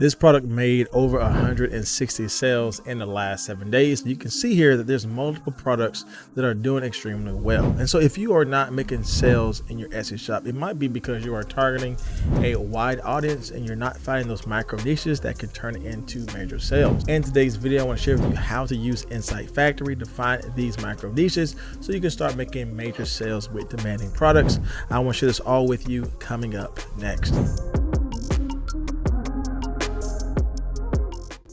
This product made over 160 sales in the last 7 days. You can see here that there's multiple products that are doing extremely well. And so if you are not making sales in your Etsy shop, it might be because you are targeting a wide audience and you're not finding those micro niches that can turn into major sales. In today's video, I want to share with you how to use Insight Factory to find these micro niches so you can start making major sales with demanding products. I want to share this all with you coming up next.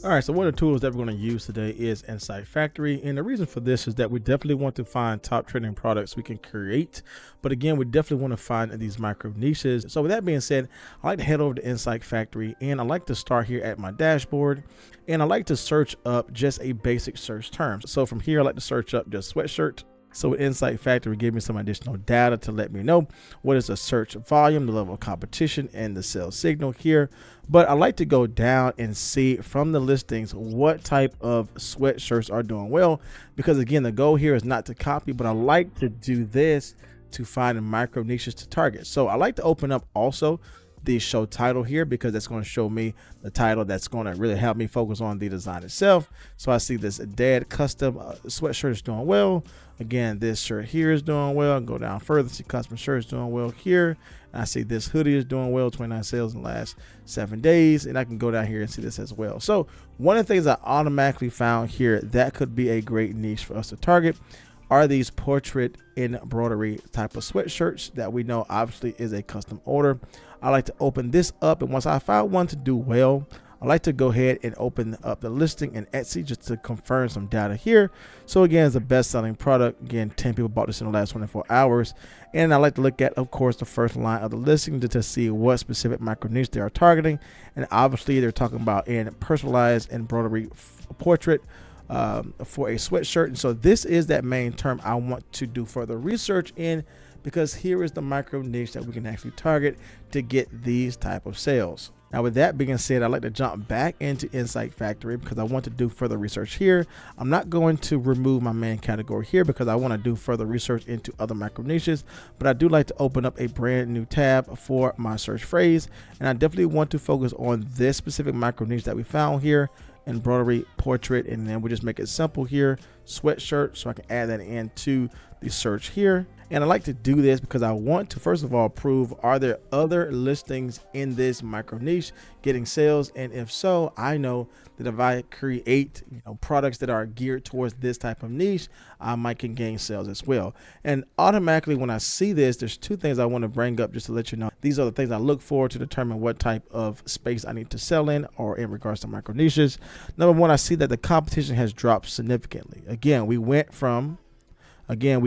All right, so one of the tools that we're going to use today is Insight Factory. And the reason for this is that we definitely want to find top trending products we can create. But again, we definitely want to find these micro niches. So with that being said, I like to head over to Insight Factory and I like to start here at my dashboard. And I like to search up just a basic search term. So from here, I like to search up just sweatshirt. So with Insight Factory, give me some additional data to let me know what is the search volume, the level of competition, and the sales signal here. But I like to go down and see from the listings what type of sweatshirts are doing well, because again, the goal here is not to copy, but I like to do this to find micro niches to target. So I like to open up also the show title here, because that's going to show me the title that's going to really help me focus on the design itself. So I see this Dad custom sweatshirt is doing well. Again, this shirt here is doing well. Go down further, see custom shirt is doing well here. And I see this hoodie is doing well, 29 sales in the last 7 days. And I can go down here and see this as well. So one of the things I automatically found here that could be a great niche for us to target are these portrait embroidery type of sweatshirts that we know obviously is a custom order. I like to open this up, and once I found one to do well, I like to go ahead and open up the listing in Etsy just to confirm some data here. So again, it's a best-selling product. Again, 10 people bought this in the last 24 hours. And I like to look at, of course, the first line of the listing to see what specific micro niche they are targeting. And obviously, they're talking about in personalized embroidery portrait for a sweatshirt. And so this is that main term I want to do further research in, because here is the micro niche that we can actually target to get these type of sales. Now, with that being said, I'd like to jump back into Insight Factory because I want to do further research here. I'm not going to remove my main category here because I want to do further research into other micro niches, but I do like to open up a brand new tab for my search phrase. And I definitely want to focus on this specific micro niche that we found here, embroidery portrait, and then we just make it simple here, sweatshirt, so I can add that into the search here. And I like to do this because I want to first of all prove, are there other listings in this micro niche getting sales? And if so, I know that if I create products that are geared towards this type of niche, I might can gain sales as well. And automatically when I see this, there's two things I want to bring up just to let you know. These are the things I look for to determine what type of space I need to sell in or in regards to micro niches. Number one, I see that the competition has dropped significantly. Again, we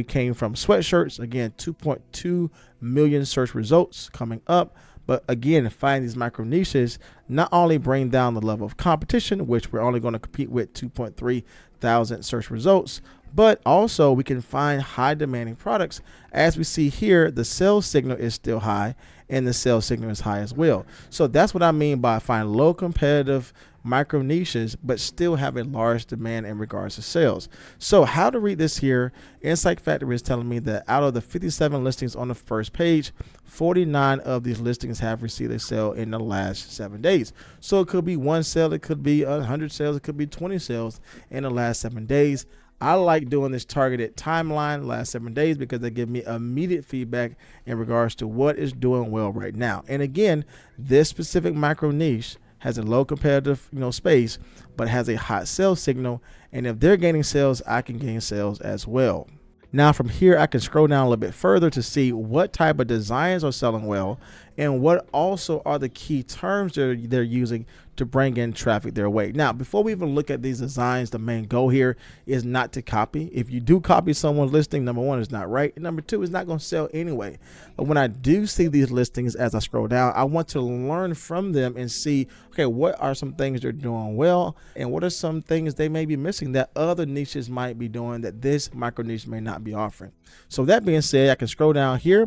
came from sweatshirts, again, 2.2 million search results coming up. But again, finding these micro niches not only bring down the level of competition, which we're only going to compete with 2.3 thousand search results, but also we can find high demanding products. As we see here, the sales signal is still high and the sales signal is high as well. So that's what I mean by find low competitive micro niches, but still have a large demand in regards to sales. So how to read this here, Insight Factory is telling me that out of the 57 listings on the first page, 49 of these listings have received a sale in the last 7 days. So it could be one sale, it could be 100 sales, it could be 20 sales in the last 7 days. I like doing this targeted timeline last 7 days because they give me immediate feedback in regards to what is doing well right now. And again, this specific micro niche has a low competitive space, but has a hot sales signal. And if they're gaining sales, I can gain sales as well. Now from here, I can scroll down a little bit further to see what type of designs are selling well and what also are the key terms they're using to bring in traffic their way. Now, before we even look at these designs, the main goal here is not to copy. If you do copy someone's listing, number one, it's not right. And number two, it's not going to sell anyway. But when I do see these listings as I scroll down, I want to learn from them and see, okay, what are some things they're doing well and what are some things they may be missing that other niches might be doing that this micro niche may not be offering. So that being said, I can scroll down here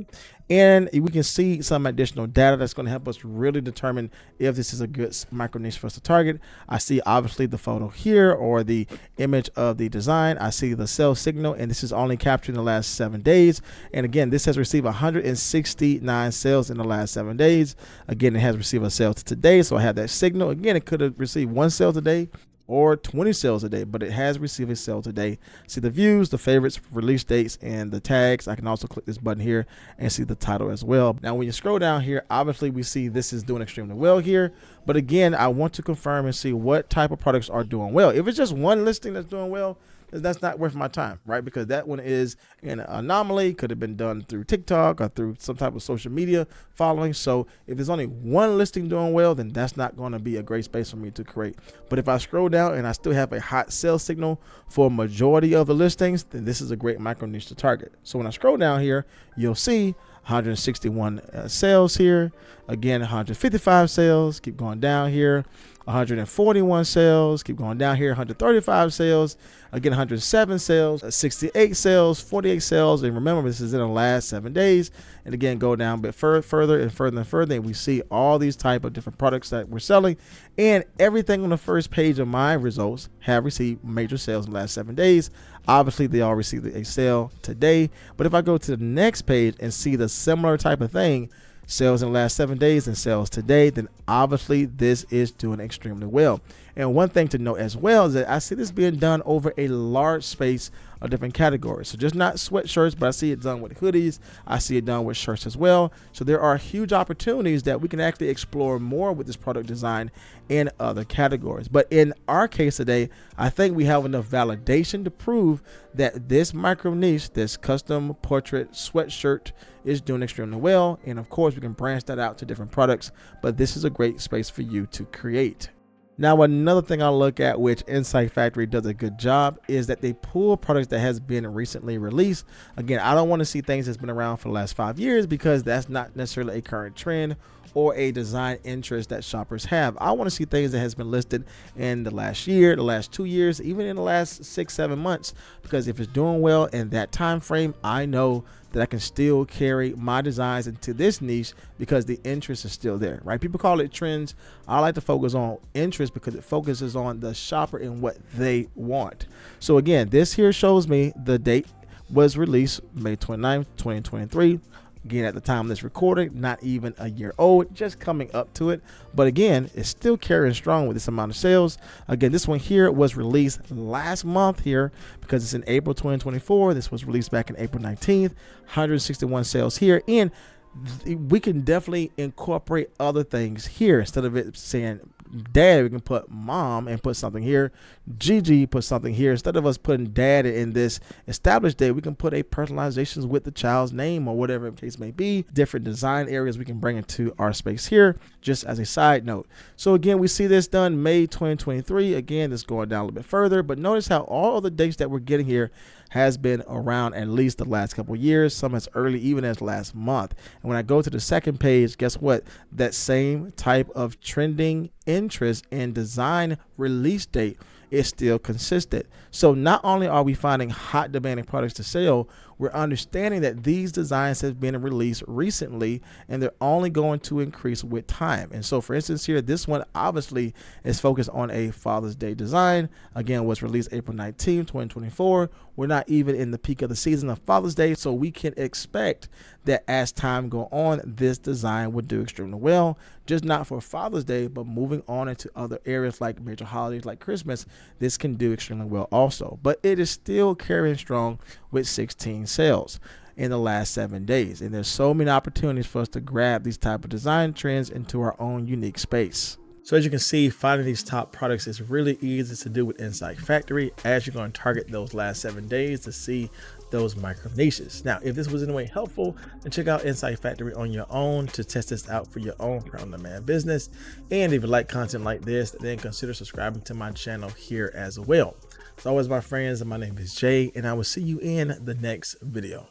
And we can see some additional data that's going to help us really determine if this is a good micro niche for us to target. I see obviously the photo here or the image of the design. I see the sales signal, and this is only captured in the last 7 days. And again, this has received 169 sales in the last 7 days. Again, it has received a sale today, so I have that signal. Again, it could have received 1 sale today or 20 sales a day, but it has received a sale today. See the views, the favorites, release dates, and the tags. I can also click this button here and see the title as well. Now, when you scroll down here, obviously we see this is doing extremely well here. But again, I want to confirm and see what type of products are doing well. If it's just one listing that's doing well, that's not worth my time, right? Because that one is an anomaly, could have been done through TikTok or through some type of social media following. So if there's only one listing doing well, then that's not going to be a great space for me to create. But if I scroll down and I still have a hot sales signal for a majority of the listings, then this is a great micro niche to target. So when I scroll down here, you'll see 161 sales here. Again, 155 sales. Keep going down here. 141 sales. Keep going down here. 135 sales. Again, 107 sales. 68 sales. 48 sales. And remember, this is in the last 7 days. And again, go down a bit further and further and further. And we see all these type of different products that we're selling. And everything on the first page of my results have received major sales in the last 7 days. Obviously, they all received a sale today. But if I go to the next page and see the similar type of thing, sales in the last 7 days and sales today, then obviously this is doing extremely well. And one thing to note as well is that I see this being done over a large space of different categories. So just not sweatshirts, but I see it done with hoodies. I see it done with shirts as well. So there are huge opportunities that we can actually explore more with this product design in other categories. But in our case today, I think we have enough validation to prove that this micro niche, this custom portrait sweatshirt, is doing extremely well. And of course, we can branch that out to different products, but this is a great space for you to create. Now, another thing I look at, which Insight Factory does a good job, is that they pull products that has been recently released. Again, I don't want to see things that's been around for the last 5 years because that's not necessarily a current trend or a design interest that shoppers have. I want to see things that has been listed in the last year, the last 2 years, even in the last 6-7 months, because if it's doing well in that time frame, I know that I can still carry my designs into this niche because the interest is still there, right? People call it trends. I like to focus on interest because it focuses on the shopper and what they want. So again, this here shows me the date was released May 29th, 2023. Again, at the time of this recording, not even a year old, just coming up to it. But again, it's still carrying strong with this amount of sales. Again, this one here was released last month here because it's in April 2024. This was released back in April 19th, 161 sales here. And we can definitely incorporate other things here. Instead of it saying dad, we can put mom and put something here. Gigi, put something here. Instead of us putting dad in this established date, we can put a personalizations with the child's name or whatever the case may be. Different design areas we can bring into our space here, just as a side note. So again, we see this done May 2023. Again, this going down a little bit further, but notice how all of the dates that we're getting here has been around at least the last couple of years, some as early even as last month. And when I go to the second page, guess what? That same type of trending interest and design release date is still consistent. So not only are we finding hot demanding products to sell, we're understanding that these designs have been released recently and they're only going to increase with time. And so for instance here, this one obviously is focused on a Father's Day design. Again, was released April 19, 2024. We're not even in the peak of the season of Father's Day, so we can expect that as time go on, this design would do extremely well, just not for Father's Day, but moving on into other areas like major holidays like Christmas, this can do extremely well also. But it is still carrying strong with 16 sales in the last 7 days. And there's so many opportunities for us to grab these type of design trends into our own unique space. So as you can see, finding these top products is really easy to do with Insight Factory, as you're going to target those last 7 days to see those micro niches. Now, if this was in any way helpful, then check out Insight Factory on your own to test this out for your own print-on-demand business. And if you like content like this, then consider subscribing to my channel here as well. As always, my friends, my name is Jay, and I will see you in the next video.